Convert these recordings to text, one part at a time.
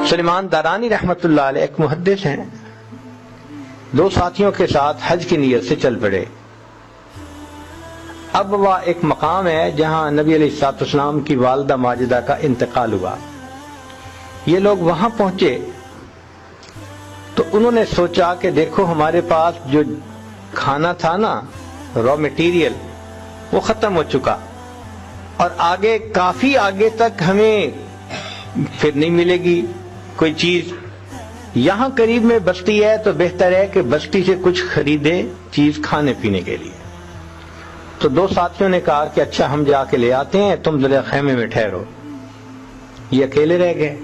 سلیمان دارانی رحمت اللہ علیہ ایک محدث ہیں، دو ساتھیوں کے ساتھ حج کی نیت سے چل پڑے۔ اب وہ ایک مقام ہے جہاں نبی علیہ الصلوۃ والسلام کی والدہ ماجدہ کا انتقال ہوا۔ یہ لوگ وہاں پہنچے تو انہوں نے سوچا کہ دیکھو ہمارے پاس جو کھانا تھا نا، را میٹیریل، وہ ختم ہو چکا اور آگے کافی آگے تک ہمیں پھر نہیں ملے گی کوئی چیز۔ یہاں قریب میں بستی ہے تو بہتر ہے کہ بستی سے کچھ خریدے چیز کھانے پینے کے لیے۔ تو دو ساتھیوں نے کہا کہ اچھا ہم جا کے لے آتے ہیں، تم ذرا خیمے میں ٹھہرو۔ یہ اکیلے رہ گئے۔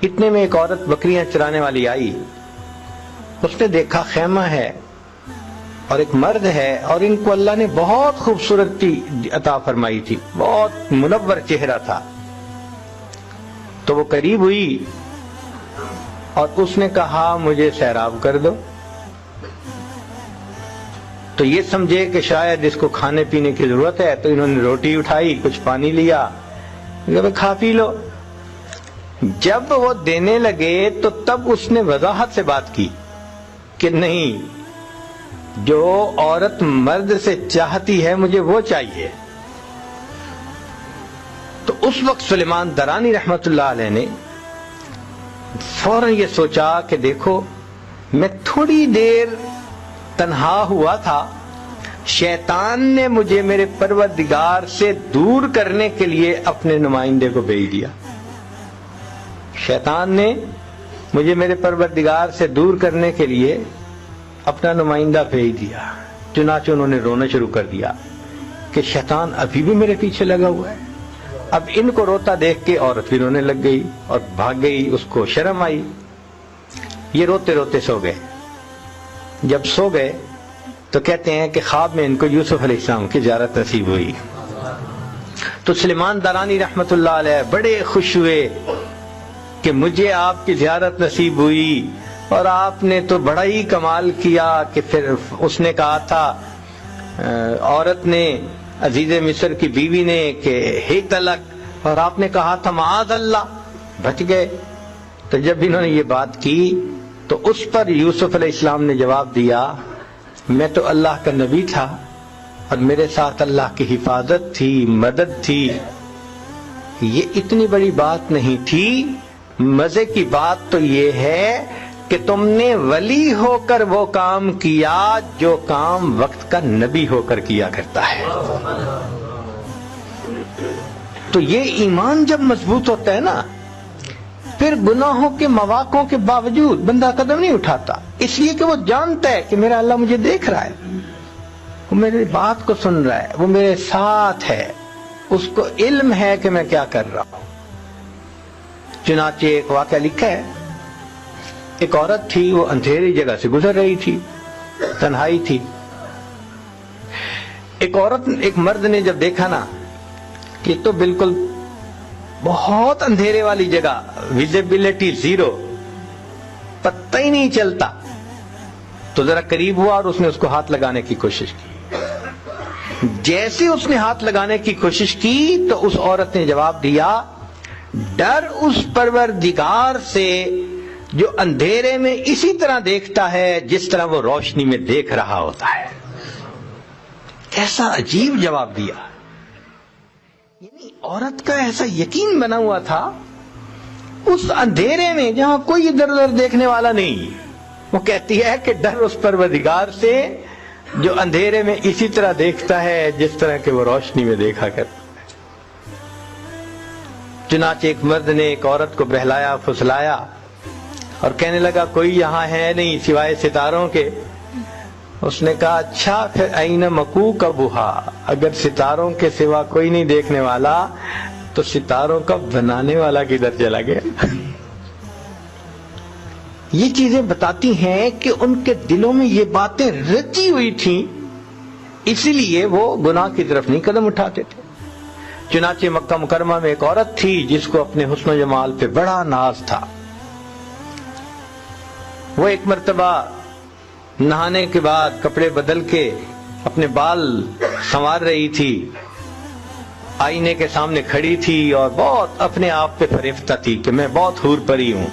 اتنے میں ایک عورت بکریاں چرانے والی آئی، اس نے دیکھا خیمہ ہے اور ایک مرد ہے اور ان کو اللہ نے بہت خوبصورتی عطا فرمائی تھی، بہت منور چہرہ تھا۔ تو وہ قریب ہوئی اور اس نے کہا مجھے سیراب کر دو۔ تو یہ سمجھے کہ شاید اس کو کھانے پینے کی ضرورت ہے، تو انہوں نے روٹی اٹھائی، کچھ پانی لیا، کھا پی لو۔ جب وہ دینے لگے تو تب اس نے وضاحت سے بات کی کہ نہیں، جو عورت مرد سے چاہتی ہے مجھے وہ چاہیے۔ تو اس وقت سلیمان دارانی رحمت اللہ علیہ نے فوراً یہ سوچا کہ دیکھو میں تھوڑی دیر تنہا ہوا تھا، شیطان نے مجھے میرے پروردگار سے دور کرنے کے لیے اپنے نمائندے کو بھیج دیا۔ شیطان نے مجھے میرے پروردگار سے دور کرنے کے لیے اپنا نمائندہ بھیج دیا۔ چنانچہ انہوں نے رونا شروع کر دیا کہ شیطان ابھی بھی میرے پیچھے لگا ہوا ہے۔ اب ان کو روتا دیکھ کے عورت بھی رونے لگ گئی اور بھاگ گئی، اس کو شرم آئی۔ یہ روتے روتے سو گئے۔ جب سو گئے تو کہتے ہیں کہ خواب میں ان کو یوسف علیہ السلام کی زیارت نصیب ہوئی۔ تو سلیمان دارانی رحمت اللہ علیہ بڑے خوش ہوئے کہ مجھے آپ کی زیارت نصیب ہوئی، اور آپ نے تو بڑا ہی کمال کیا کہ پھر اس نے کہا تھا عورت نے، عزیز مصر کی بیوی نے، کہ ہے تلک، اور آپ نے کہا تھا معاذ اللہ، بچ گئے۔ تو جب انہوں نے یہ بات کی تو اس پر یوسف علیہ السلام نے جواب دیا میں تو اللہ کا نبی تھا اور میرے ساتھ اللہ کی حفاظت تھی، مدد تھی، یہ اتنی بڑی بات نہیں تھی۔ مزے کی بات تو یہ ہے کہ تم نے ولی ہو کر وہ کام کیا جو کام وقت کا نبی ہو کر کیا کرتا ہے۔ تو یہ ایمان جب مضبوط ہوتا ہے نا، پھر گناہوں کے مواقعوں کے باوجود بندہ قدم نہیں اٹھاتا، اس لیے کہ وہ جانتا ہے کہ میرا اللہ مجھے دیکھ رہا ہے، وہ میری بات کو سن رہا ہے، وہ میرے ساتھ ہے، اس کو علم ہے کہ میں کیا کر رہا ہوں۔ چنانچہ ایک واقعہ لکھا ہے، ایک عورت تھی، وہ اندھیری جگہ سے گزر رہی تھی، تنہائی تھی۔ ایک مرد نے جب دیکھا نا کہ تو بالکل بہت اندھیرے والی جگہ، ویزیبلٹی زیرو، پتہ ہی نہیں چلتا، تو ذرا قریب ہوا اور اس نے اس کو ہاتھ لگانے کی کوشش کی۔ جیسے اس نے ہاتھ لگانے کی کوشش کی تو اس عورت نے جواب دیا، ڈر اس پروردگار سے جو اندھیرے میں اسی طرح دیکھتا ہے جس طرح وہ روشنی میں دیکھ رہا ہوتا ہے۔ ایسا عجیب جواب دیا، یعنی عورت کا ایسا یقین بنا ہوا تھا اس اندھیرے میں جہاں کوئی ادھر ادھر دیکھنے والا نہیں، وہ کہتی ہے کہ ڈر اس پروردگار سے جو اندھیرے میں اسی طرح دیکھتا ہے جس طرح کہ وہ روشنی میں دیکھا کرتا ہے۔ چنانچہ ایک مرد نے ایک عورت کو بہلایا پھسلایا اور کہنے لگا کوئی یہاں ہے نہیں سوائے ستاروں کے۔ اس نے کہا اچھا پھر این مکوکبھا، اگر ستاروں کے سوا کوئی نہیں دیکھنے والا تو ستاروں کا بنانے والا کدھر چلا گیا؟ یہ چیزیں بتاتی ہیں کہ ان کے دلوں میں یہ باتیں رچی ہوئی تھیں، اسی لیے وہ گناہ کی طرف نہیں قدم اٹھاتے تھے۔ چنانچہ مکہ مکرمہ میں ایک عورت تھی جس کو اپنے حسن و جمال پہ بڑا ناز تھا۔ وہ ایک مرتبہ نہانے کے بعد کپڑے بدل کے اپنے بال سنوار رہی تھی آئینے کے سامنے کھڑی تھی اور بہت اپنے آپ پہ فریفتہ تھی کہ میں بہت حور پری ہوں۔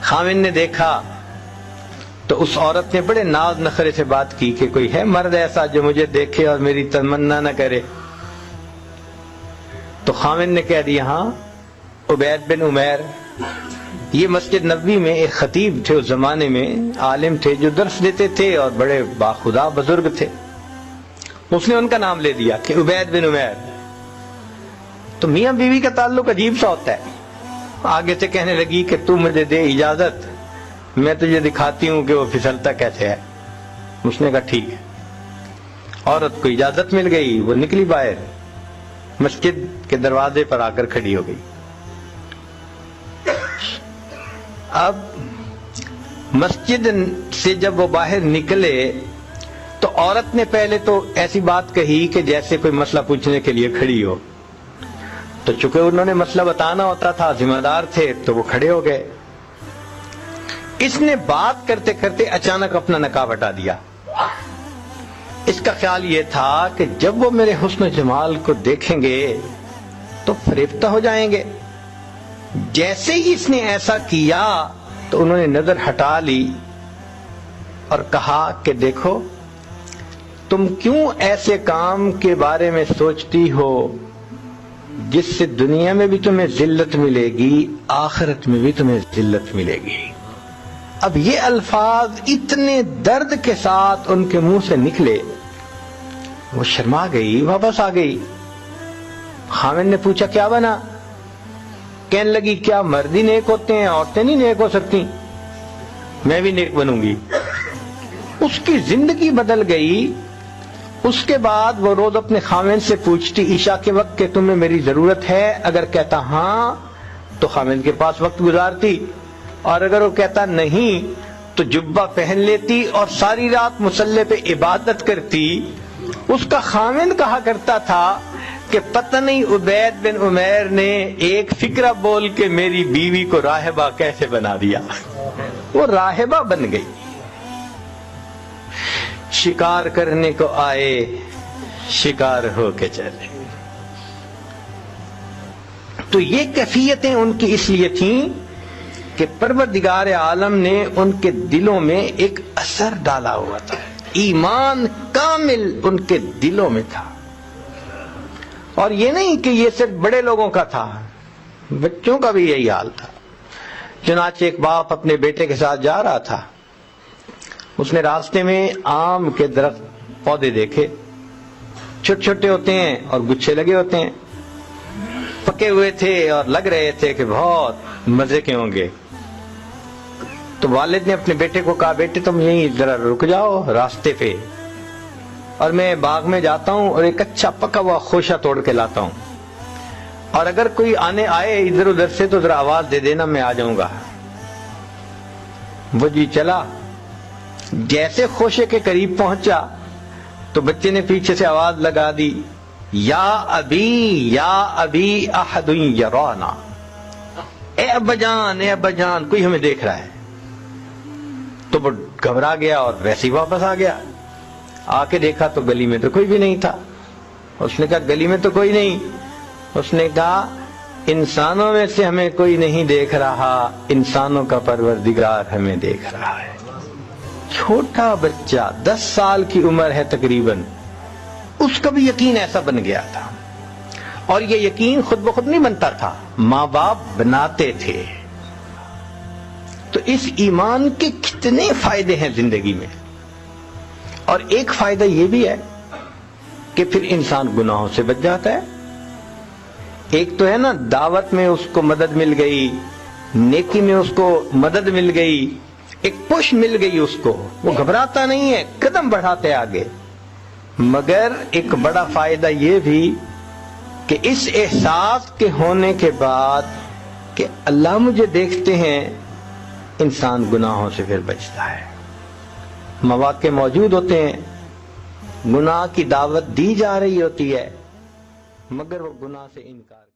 خاوند نے دیکھا تو اس عورت نے بڑے ناز نخرے سے بات کی کہ کوئی ہے مرد ایسا جو مجھے دیکھے اور میری تمنا نہ کرے؟ تو خاوند نے کہہ دیا ہاں، عبید بن عمیر۔ یہ مسجد نبوی میں ایک خطیب تھے، اس زمانے میں عالم تھے جو درس دیتے تھے اور بڑے باخدا بزرگ تھے۔ اس نے ان کا نام لے دیا کہ عبید بن عمیر۔ تو میاں بیوی کا تعلق عجیب سا ہوتا ہے۔ آگے سے کہنے لگی کہ تو مجھے دے اجازت، میں تجھے دکھاتی ہوں کہ وہ پھسلتا کیسے ہے۔ اس نے کہا ٹھیک ہے۔ عورت کو اجازت مل گئی، وہ نکلی باہر، مسجد کے دروازے پر آ کر کھڑی ہو گئی۔ اب مسجد سے جب وہ باہر نکلے تو عورت نے پہلے تو ایسی بات کہی کہ جیسے کوئی مسئلہ پوچھنے کے لیے کھڑی ہو، تو چونکہ انہوں نے مسئلہ بتانا ہوتا تھا، ذمہ دار تھے، تو وہ کھڑے ہو گئے۔ اس نے بات کرتے کرتے اچانک اپنا نقاب ہٹا دیا۔ اس کا خیال یہ تھا کہ جب وہ میرے حسن و جمال کو دیکھیں گے تو فریفتہ ہو جائیں گے۔ جیسے ہی اس نے ایسا کیا تو انہوں نے نظر ہٹا لی اور کہا کہ دیکھو، تم کیوں ایسے کام کے بارے میں سوچتی ہو جس سے دنیا میں بھی تمہیں ذلت ملے گی، آخرت میں بھی تمہیں ذلت ملے گی۔ اب یہ الفاظ اتنے درد کے ساتھ ان کے منہ سے نکلے، وہ شرما گئی، واپس آ گئی۔ خاوند نے پوچھا کیا بنا؟ کہنے لگی کیا مرد ہی نیک ہوتے ہیں، عورتیں نہیں نیک ہو سکتی؟ میں بھی نیک بنوں گی۔ اس کی زندگی بدل گئی۔ اس کے بعد وہ روز اپنے خاوند سے پوچھتی عشاء کے وقت کہ تمہیں میری ضرورت ہے؟ اگر کہتا ہاں تو خاوند کے پاس وقت گزارتی، اور اگر وہ کہتا نہیں تو جبہ پہن لیتی اور ساری رات مصلی پہ عبادت کرتی۔ اس کا خاوند کہا کرتا تھا کہ پتہ نہیں عبید بن عمیر نے ایک فکرہ بول کے میری بیوی کو راہبہ کیسے بنا دیا۔ وہ راہبہ بن گئی۔ شکار کرنے کو آئے، شکار ہو کے چلے۔ تو یہ کیفیتیں ان کی اس لیے تھیں کہ پروردگار عالم نے ان کے دلوں میں ایک اثر ڈالا ہوا تھا، ایمان کامل ان کے دلوں میں تھا۔ اور یہ نہیں کہ یہ صرف بڑے لوگوں کا تھا، بچوں کا بھی یہی حال تھا۔ چنانچہ ایک باپ اپنے بیٹے کے ساتھ جا رہا تھا، اس نے راستے میں آم کے درخت پودے دیکھے، چھوٹے چھوٹے ہوتے ہیں اور گچھے لگے ہوتے ہیں، پکے ہوئے تھے اور لگ رہے تھے کہ بہت مزے کے ہوں گے۔ تو والد نے اپنے بیٹے کو کہا بیٹے تم یہیں ذرا رک جاؤ راستے پہ، اور میں باغ میں جاتا ہوں اور ایک اچھا پکا ہوا خوشہ توڑ کے لاتا ہوں، اور اگر کوئی آنے آئے ادھر ادھر سے تو ذرا آواز دے دینا، میں آ جاؤں گا۔ وہ جی چلا۔ جیسے خوشے کے قریب پہنچا تو بچے نے پیچھے سے آواز لگا دی، یا ابی احد یرانا، اے ابا جان، اے ابا جان، کوئی ہمیں دیکھ رہا ہے۔ تو وہ گھبرا گیا اور ویسے ہی واپس آ گیا۔ آ کے دیکھا تو گلی میں تو کوئی بھی نہیں تھا۔ اس نے کہا گلی میں تو کوئی نہیں۔ اس نے کہا انسانوں میں سے ہمیں کوئی نہیں دیکھ رہا، انسانوں کا پروردگار ہمیں دیکھ رہا ہے۔ چھوٹا بچہ 10 سال کی عمر ہے تقریباً، اس کا بھی یقین ایسا بن گیا تھا۔ اور یہ یقین خود بخود نہیں بنتا تھا، ماں باپ بناتے تھے۔ تو اس ایمان کے کتنے فائدے ہیں زندگی میں۔ اور ایک فائدہ یہ بھی ہے کہ پھر انسان گناہوں سے بچ جاتا ہے۔ ایک تو ہے نا دعوت میں اس کو مدد مل گئی، نیکی میں اس کو مدد مل گئی، ایک پش مل گئی اس کو، وہ گھبراتا نہیں ہے، قدم بڑھاتے آگے۔ مگر ایک بڑا فائدہ یہ بھی کہ اس احساس کے ہونے کے بعد کہ اللہ مجھے دیکھتے ہیں، انسان گناہوں سے پھر بچتا ہے۔ مواقع موجود ہوتے ہیں، گناہ کی دعوت دی جا رہی ہوتی ہے، مگر وہ گناہ سے انکار